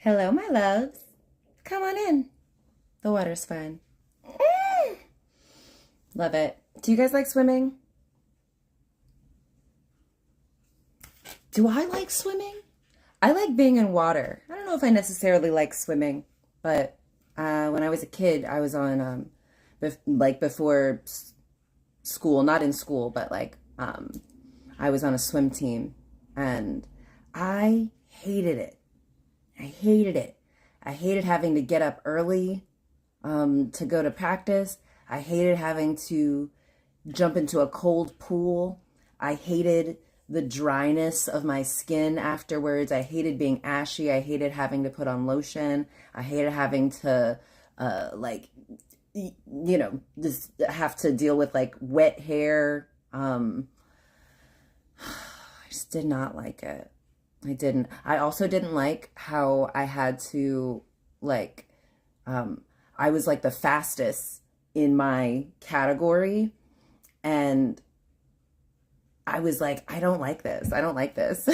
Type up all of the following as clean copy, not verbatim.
Hello, my loves. Come on in. The water's fine. Love it. Do you guys like swimming? Do I like swimming? I like being in water. I don't know if I necessarily like swimming, but when I was a kid, I was on before school, not in school, but I was on a swim team, and I hated it. I hated it. I hated having to get up early to go to practice. I hated having to jump into a cold pool. I hated the dryness of my skin afterwards. I hated being ashy. I hated having to put on lotion. I hated having to, just have to deal with like wet hair. I just did not like it. I didn't. I also didn't like how I had to, I was like the fastest in my category. And I was like, I don't like this. I don't like this.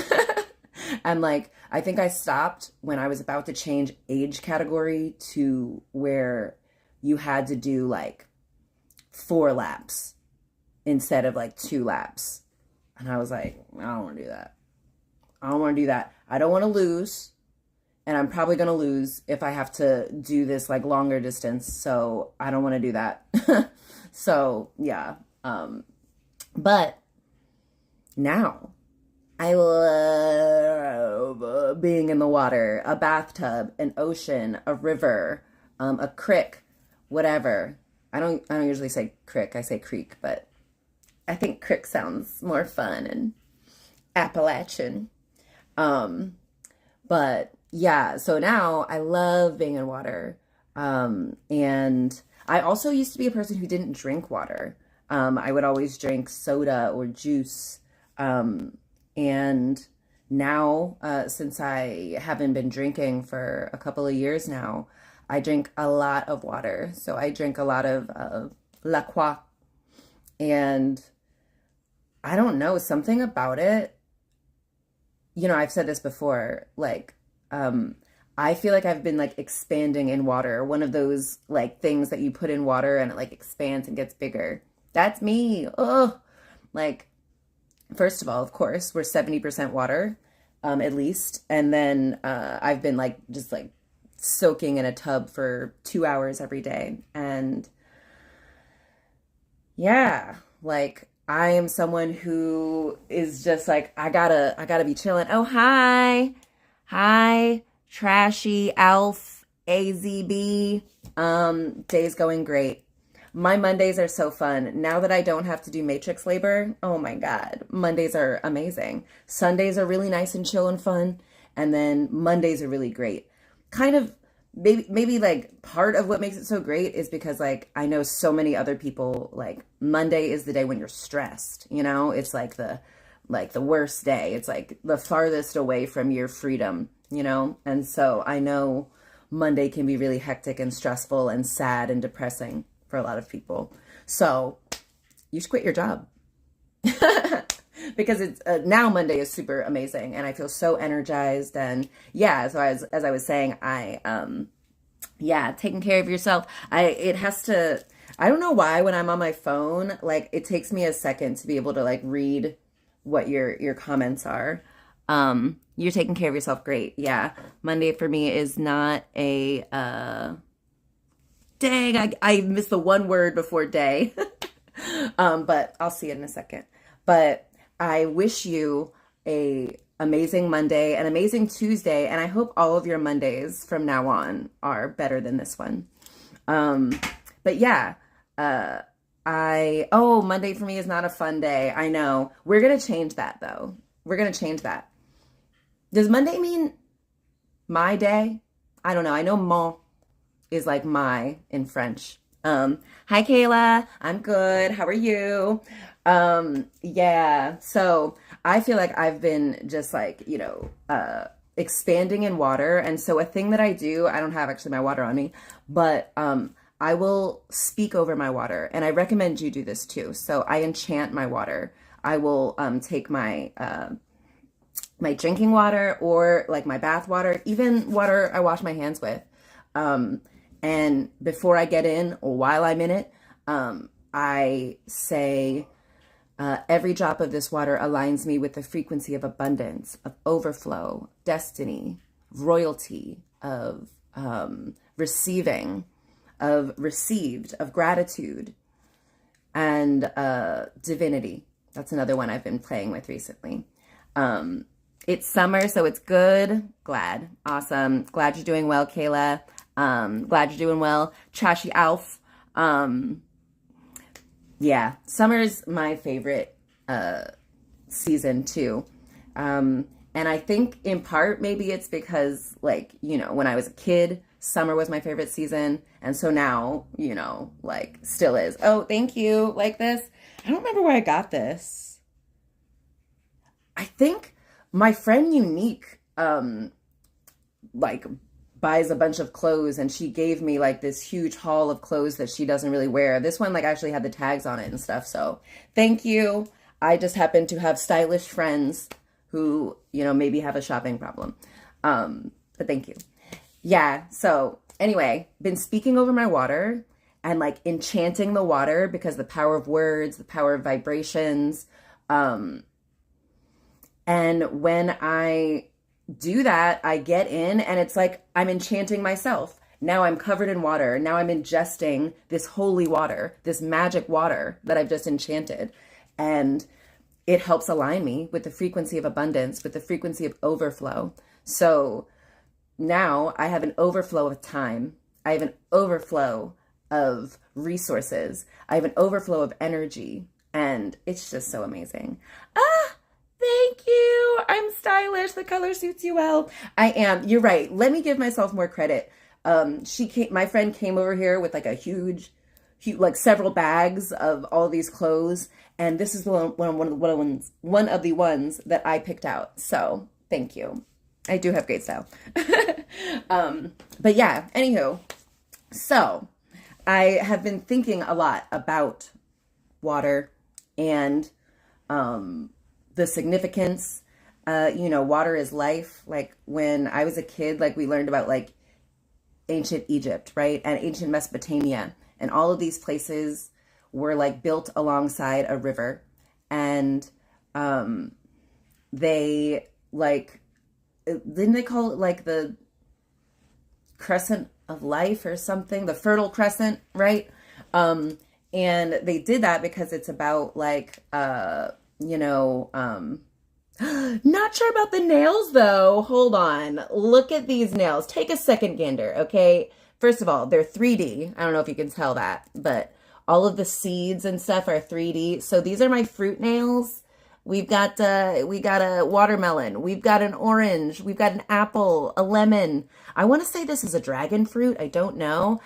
And I think I stopped when I was about to change age category to where you had to do 4 laps instead of 2 laps. And I was like, I don't want to do that. I don't want to do that. I don't want to lose. And I'm probably going to lose if I have to do this longer distance. So I don't want to do that. So yeah. But now I love being in the water, a bathtub, an ocean, a river, a creek, whatever. I don't usually say crick. I say creek, but I think crick sounds more fun and Appalachian. But yeah, so now I love being in water. And I also used to be a person who didn't drink water. I would always drink soda or juice. And now, since I haven't been drinking for a couple of years now, I drink a lot of water. So I drink a lot of La Croix. And I don't know, something about it. I've said this before, I feel like I've been expanding in water. One of those things that you put in water and it expands and gets bigger. That's me. Oh, first of all, of course, we're 70% water, at least. And then I've been just soaking in a tub for 2 hours every day. And yeah, I am someone who is just I gotta be chilling. Oh, hi. Hi, trashy Alf AZB. Day's going great. My Mondays are so fun. Now that I don't have to do matrix labor, oh my God, Mondays are amazing. Sundays are really nice and chill and fun. And then Mondays are really great. Kind of maybe part of what makes it so great is because I know so many other people Monday is the day when you're stressed, it's the worst day. It's the farthest away from your freedom, and so I know Monday can be really hectic and stressful and sad and depressing for a lot of people. So you should quit your job. Because it's now Monday is super amazing and I feel so energized. And yeah, so as I was saying, taking care of yourself. I don't know why when I'm on my phone, it takes me a second to be able to read what your comments are. You're taking care of yourself. Great. Yeah. Monday for me is not a, dang, I missed the one word before day. But I'll see it in a second. But I wish you a amazing Monday, an amazing Tuesday, and I hope all of your Mondays from now on are better than this one. But yeah, Monday for me is not a fun day. I know. We're going to change that though. We're going to change that. Does Monday mean my day? I don't know. I know mon is my in French. Hi Kayla, I'm good. How are you? Yeah, so I feel like I've been just expanding in water. And so a thing that I do, I don't have actually my water on me, but, I will speak over my water, and I recommend you do this too. So I enchant my water. I will, take my, my drinking water or like my bath water, even water I wash my hands with. Um, and before I get in or while I'm in it, I say, every drop of this water aligns me with the frequency of abundance, of overflow, destiny, royalty, of receiving, of received, of gratitude, and divinity. That's another one I've been playing with recently. It's summer, so it's good. Glad. Awesome. Glad you're doing well, Kayla. Glad you're doing well. Trashy Alf. Yeah, summer's my favorite season too. And I think in part maybe it's because, like, you know, when I was a kid, summer was my favorite season. And so now, you know, like, still is. Oh, thank you. Like this. I don't remember where I got this. I think my friend Unique, like, buys a bunch of clothes, and she gave me like this huge haul of clothes that she doesn't really wear. This one like actually had the tags on it and stuff. So thank you. I just happen to have stylish friends who, you know, maybe have a shopping problem. But thank you. Yeah. So anyway, been speaking over my water and like enchanting the water because the power of words, the power of vibrations. And when I do that, I get in and it's like I'm enchanting myself. Now I'm covered in water. Now I'm ingesting this holy water, this magic water that I've just enchanted. And it helps align me with the frequency of abundance, with the frequency of overflow. So now I have an overflow of time. I have an overflow of resources. I have an overflow of energy. And it's just so amazing. Thank you. I'm stylish. The color suits you well. I am. You're right. Let me give myself more credit. My friend came over here with like a huge, like several bags of all these clothes. And this is one of the ones that I picked out. So thank you. I do have great style. But yeah, anywho. So I have been thinking a lot about water and, the significance, you know, water is life. Like when I was a kid, like we learned about like ancient Egypt, right? And ancient Mesopotamia. And all of these places were like built alongside a river. And they like, didn't they call it like the crescent of life or something? The Fertile Crescent, right? And they did that because it's about like, you know, not sure about the nails though. Hold on. Look at these nails. Take a second gander, okay? First of all, they're 3D. I don't know if you can tell that, but all of the seeds and stuff are 3D. So these are my fruit nails. We got a watermelon. We've got an orange. We've got an apple, a lemon. I want to say this is a dragon fruit. I don't know.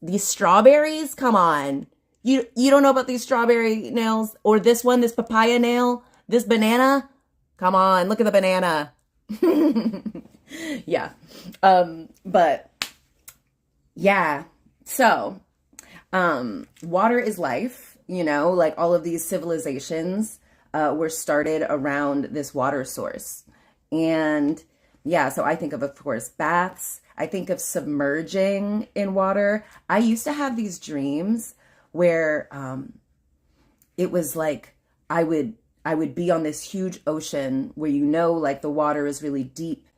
These strawberries, come on. You don't know about these strawberry nails or this one, this papaya nail, this banana? Come on, look at the banana. Yeah. But yeah. So, water is life, you know, like all of these civilizations were started around this water source. And yeah, so I think of course, baths. I think of submerging in water. I used to have these dreams where it was like I would be on this huge ocean where, you know, like the water is really deep,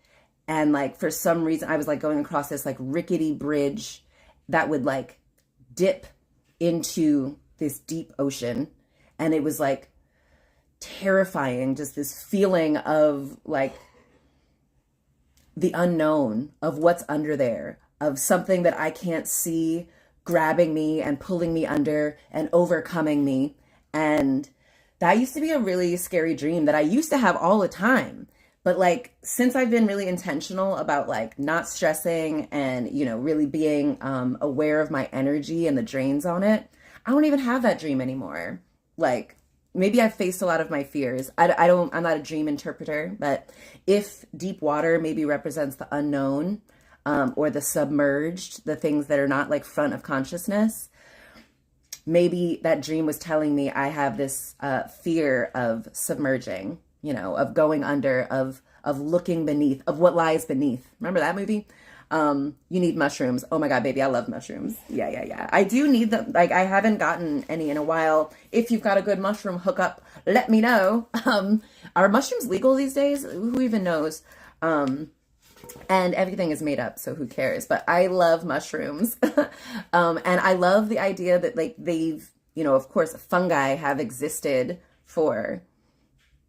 and like for some reason I was like going across this like rickety bridge that would like dip into this deep ocean, and it was like terrifying, just this feeling of like the unknown, of what's under there, of something that I can't see grabbing me and pulling me under and overcoming me. And that used to be a really scary dream that I used to have all the time. But like, since I've been really intentional about like not stressing and, you know, really being aware of my energy and the drains on it, I don't even have that dream anymore. Like, maybe I've faced a lot of my fears. I'm not a dream interpreter, but if deep water maybe represents the unknown, or the submerged, the things that are not like front of consciousness, maybe that dream was telling me I have this fear of submerging, you know, of going under, of of looking beneath, of what lies beneath. Remember that movie? You need mushrooms. Oh my God, baby, I love mushrooms. Yeah, yeah, yeah. I do need them. Like, I haven't gotten any in a while. If you've got a good mushroom hookup, let me know. Are mushrooms legal these days? Who even knows? And everything is made up, so who cares? But I love mushrooms. And I love the idea that, like, they've, you know, of course, fungi have existed for,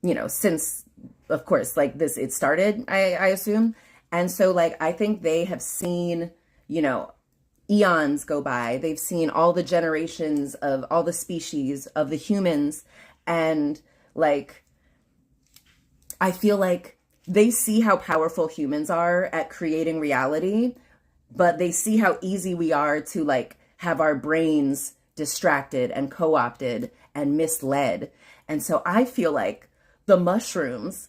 you know, since, of course, like this, it started, I assume. And so, like, I think they have seen, you know, eons go by. They've seen all the generations of all the species of the humans. And, like, I feel like they see how powerful humans are at creating reality, but they see how easy we are to, like, have our brains distracted and co-opted and misled. And so I feel like the mushrooms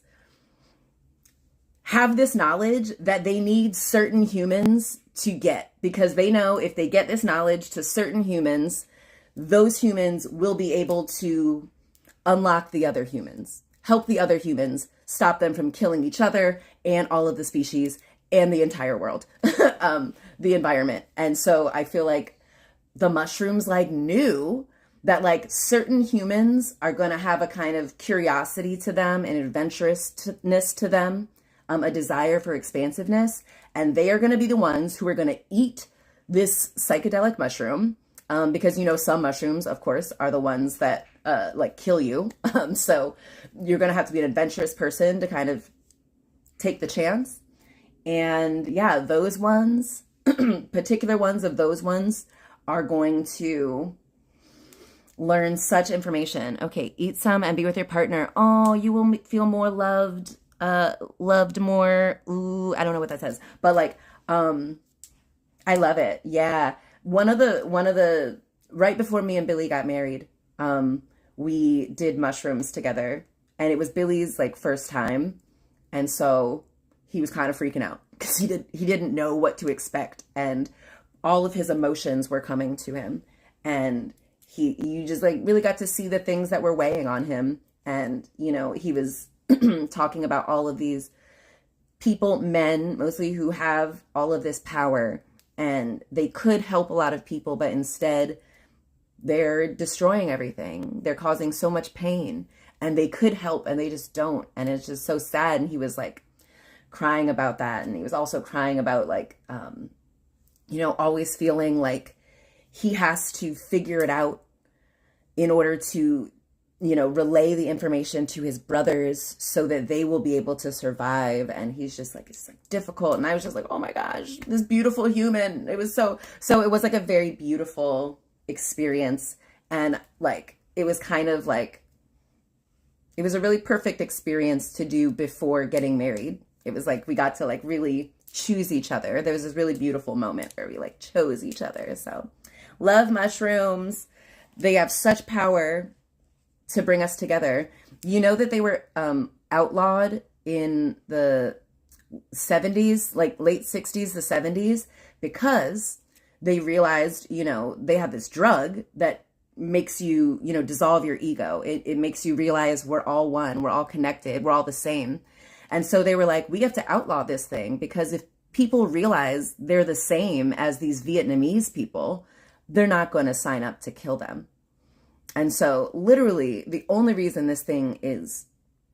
have this knowledge that they need certain humans to get, because they know if they get this knowledge to certain humans, those humans will be able to unlock the other humans, help the other humans, stop them from killing each other and all of the species and the entire world, the environment. And so I feel like the mushrooms, like, knew that, like, certain humans are going to have a kind of curiosity to them and adventurousness to them, a desire for expansiveness, and they are going to be the ones who are going to eat this psychedelic mushroom, because, you know, some mushrooms, of course, are the ones that like kill you. So you're going to have to be an adventurous person to kind of take the chance. And yeah, those ones, particular ones of those ones, are going to learn such information. Okay, eat some and be with your partner. Oh, you will feel more loved. Loved more. Ooh, I don't know what that says, but, like, I love it. Yeah. One of the, right before me and Billy got married, we did mushrooms together, and it was Billy's, like, first time. And so he was kind of freaking out because he didn't know what to expect. And all of his emotions were coming to him, and you just, like, really got to see the things that were weighing on him. And, you know, he was talking about all of these people, men mostly, who have all of this power, and they could help a lot of people, but instead they're destroying everything. They're causing so much pain, and they could help and they just don't. And it's just so sad. And he was, like, crying about that. And he was also crying about, like, you know, always feeling like he has to figure it out in order to, you know, relay the information to his brothers so that they will be able to survive. And he's just like, it's, like, difficult. And I was just like, oh my gosh, this beautiful human. It was so it was, like, a very beautiful experience. And, like, it was kind of like, it was a really perfect experience to do before getting married. It was like, we got to, like, really choose each other. There was this really beautiful moment where we, like, chose each other. So love mushrooms. They have such power to bring us together. You know that they were outlawed in the 70s, like late 60s, the 70s, because they realized, you know, they have this drug that makes you, you know, dissolve your ego. It makes you realize we're all one, we're all connected, we're all the same. And so they were like, we have to outlaw this thing, because if people realize they're the same as these Vietnamese people, they're not going to sign up to kill them. And so literally the only reason this thing is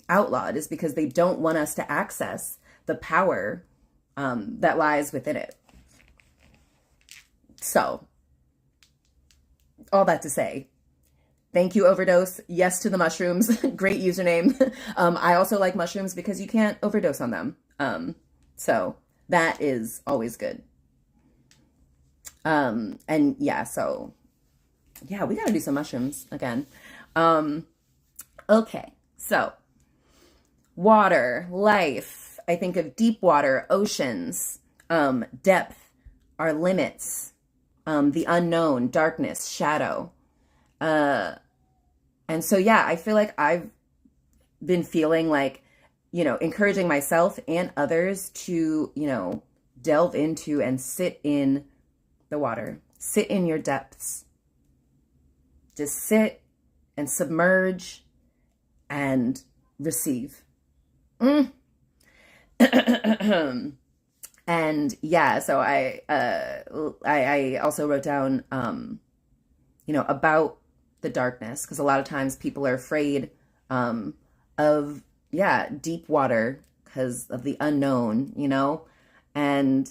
outlawed is because they don't want us to access the power that lies within it. So all that to say, thank you, Overdose. Yes to the mushrooms. Great username. I also like mushrooms because you can't overdose on them. So that is always good. And yeah, so yeah, we got to do some mushrooms again. Okay. So water, life, I think of deep water, oceans, depth, our limits, the unknown, darkness, shadow. And so, yeah, I feel like I've been feeling like, you know, encouraging myself and others to, you know, delve into and sit in the water, sit in your depths. Just sit and submerge and receive. And yeah, so I also wrote down, about the darkness, because a lot of times people are afraid of, yeah, deep water because of the unknown, and,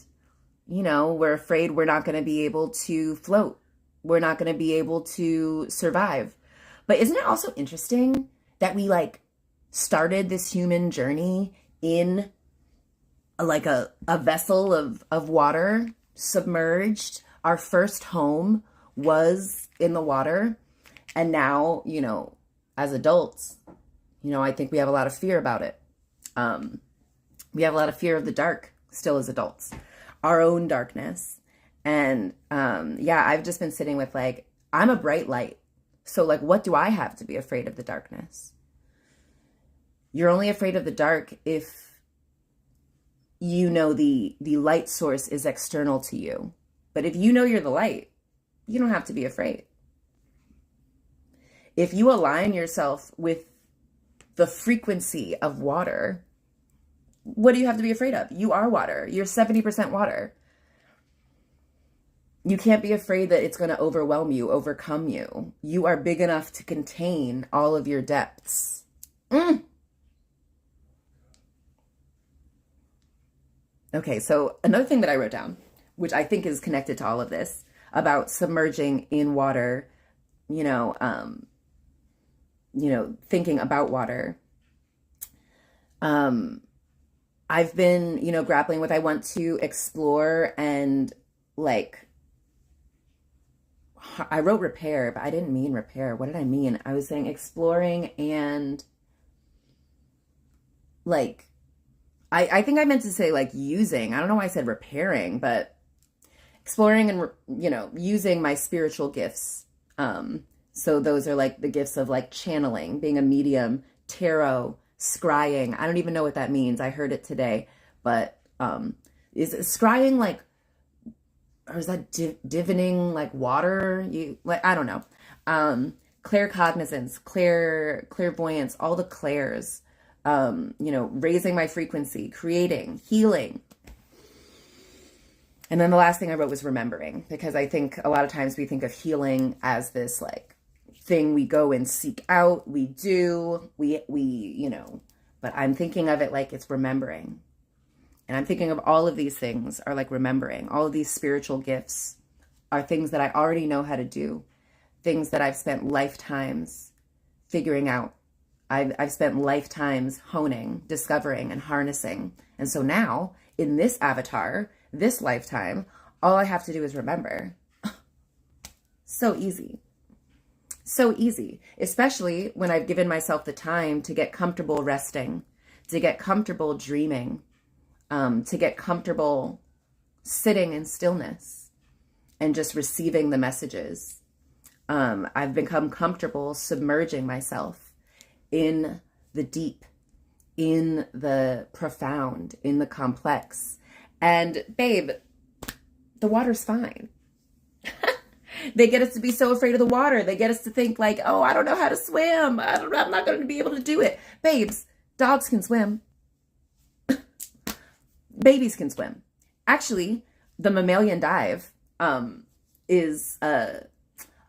we're afraid we're not going to be able to float. We're not going to be able to survive. But isn't it also interesting that we like started this human journey in like a vessel of water, submerged? Our first home was in the water. And now, as adults, I think we have a lot of fear about it. We have a lot of fear of the dark still as adults, our own darkness. And yeah, I've just been sitting with like, I'm a bright light. So like, what do I have to be afraid of the darkness? You're only afraid of the dark if the light source is external to you. But if you know you're the light, you don't have to be afraid. If you align yourself with the frequency of water, what do you have to be afraid of? You are water. You're 70% water. You can't be afraid that it's going to overwhelm you, overcome you. You are big enough to contain all of your depths. Okay, so another thing that I wrote down, which I think is connected to all of this, about submerging in water, thinking about water. I've been, grappling with, I want to explore and like, I wrote repair, but I didn't mean repair. What did I mean? I was saying exploring and like, I think I meant to say like using. I don't know why I said repairing, but exploring and, using my spiritual gifts. So those are like the gifts of like channeling, being a medium, tarot, scrying. I don't even know what that means. I heard it today, but is scrying like, or is that divining like water? I don't know. Claircognizance, clairvoyance, all the clairs. Raising my frequency, creating, healing. And then the last thing I wrote was remembering, because I think a lot of times we think of healing as this like thing we go and seek out, we do, but I'm thinking of it like it's remembering. And I'm thinking of all of these things are like remembering. All of these spiritual gifts are things that I already know how to do, things that I've spent lifetimes figuring out. I've spent lifetimes honing, discovering, and harnessing. And so now, in this avatar, this lifetime, all I have to do is remember. So easy. So easy. Especially when I've given myself the time to get comfortable resting, to get comfortable dreaming, to get comfortable sitting in stillness and just receiving the messages. I've become comfortable submerging myself in the deep, in the profound, in the complex. And babe, the water's fine. They get us to be so afraid of the water. They get us to think like, oh, I don't know how to swim. I'm not going to be able to do it. Babes, dogs can swim. Babies can swim. Actually, the mammalian dive is, I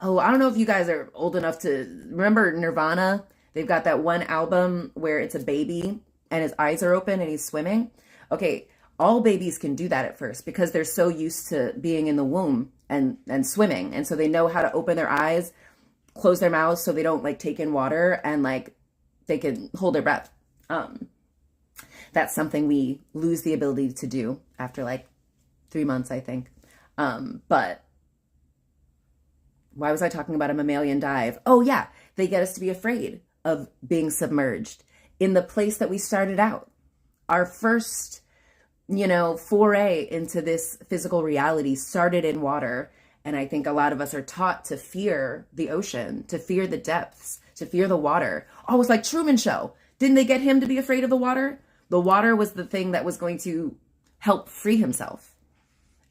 don't know if you guys are old enough to remember Nirvana. They've got that one album where it's a baby and his eyes are open and he's swimming. Okay, all babies can do that at first because they're so used to being in the womb and swimming. And so they know how to open their eyes, close their mouths so they don't like take in water, and like they can hold their breath. That's something we lose the ability to do after like 3 months, I think. But why was I talking about a mammalian dive? Oh yeah, they get us to be afraid of being submerged in the place that we started out. Our first, foray into this physical reality started in water. And I think a lot of us are taught to fear the ocean, to fear the depths, to fear the water. Oh, it's like Truman Show. Didn't they get him to be afraid of the water? The water was the thing that was going to help free himself.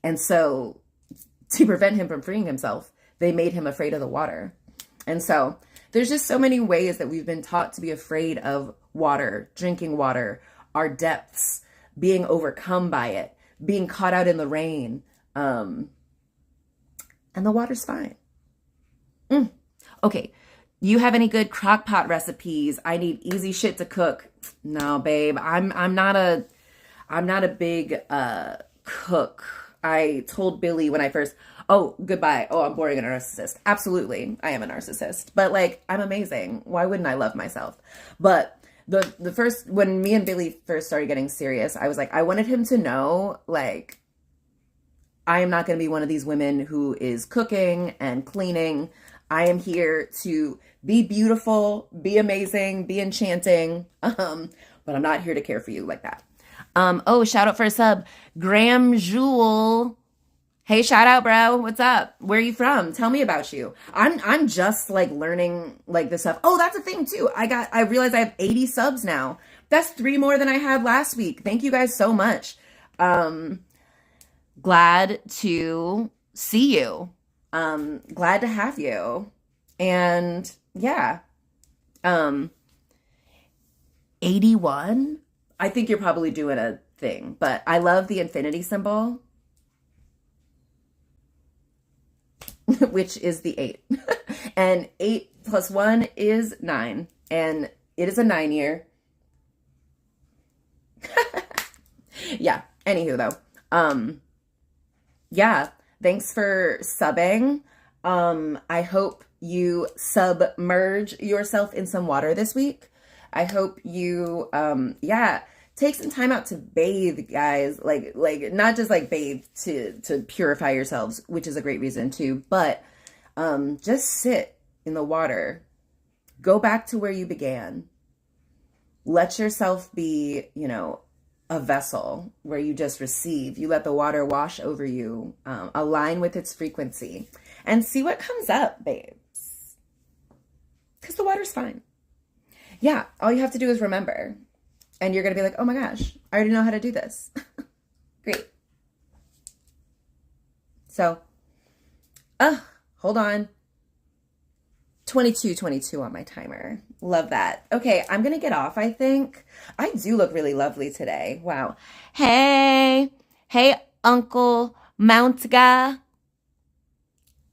And so to prevent him from freeing himself, they made him afraid of the water. And so there's just so many ways that we've been taught to be afraid of water, drinking water, our depths, being overcome by it, being caught out in the rain. And the water's fine. Okay. You have any good crock pot recipes? I need easy shit to cook. No, babe. I'm not a big cook. I told Billy when I first, oh, goodbye. Oh, I'm boring and a narcissist. Absolutely. I am a narcissist. But like, I'm amazing. Why wouldn't I love myself? But the first, when me and Billy first started getting serious, I was like, I wanted him to know, like, I am not going to be one of these women who is cooking and cleaning. I am here to be beautiful, be amazing, be enchanting. But I'm not here to care for you like that. Oh, shout out for a sub. Graham Jewel. Hey, shout out, bro. What's up? Where are you from? Tell me about you. I'm just like learning like this stuff. Oh, that's a thing too. I realized I have 80 subs now. That's 3 more than I had last week. Thank you guys so much. Glad to see you. Glad to have you. And yeah. 81. I think you're probably doing a thing, but I love the infinity symbol, which is the 8. And 8 plus 1 is 9. And it is a 9 year. Yeah. Anywho though. Yeah. Thanks for subbing. I hope you submerge yourself in some water this week. I hope you, take some time out to bathe, guys. Like not just like bathe to purify yourselves, which is a great reason too, but, just sit in the water. Go back to where you began. Let yourself be, a vessel where you just receive. You let the water wash over you, align with its frequency, and see what comes up, babes. Because the water's fine. Yeah, all you have to do is remember. And you're going to be like, oh my gosh, I already know how to do this. Great. So, hold on. 22:22 on my timer. Love that. Okay, I'm going to get off, I think. I do look really lovely today. Wow. Hey, Uncle Mount Guy.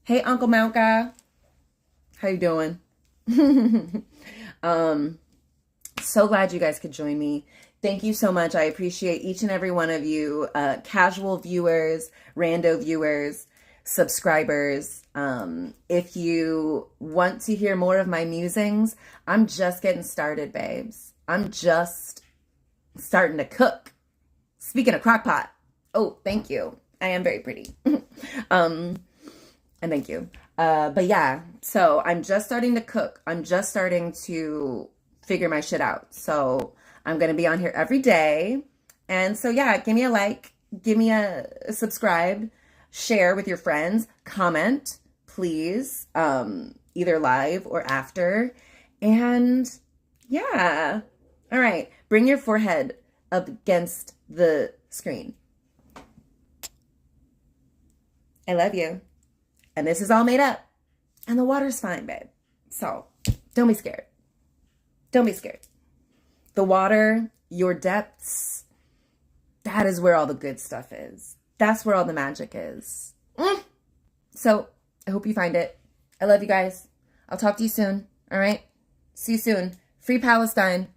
Hey, Uncle Mount Guy. How you doing? So glad you guys could join me. Thank you so much. I appreciate each and every one of you, casual viewers, rando viewers, subscribers. If you want to hear more of my musings, I'm just getting started, babes. I'm just starting to cook. Speaking of crock pot. Oh, thank you. I am very pretty. And thank you. But yeah, so I'm just starting to cook. I'm just starting to figure my shit out. So I'm going to be on here every day. And so yeah, give me a like, give me a subscribe, share with your friends, comment, please, either live or after. And yeah. All right. Bring your forehead up against the screen. I love you. And this is all made up. And the water's fine, babe. So don't be scared. Don't be scared. The water, your depths, that is where all the good stuff is. That's where all the magic is. So I hope you find it. I love you guys. I'll talk to you soon. All right? See you soon. Free Palestine.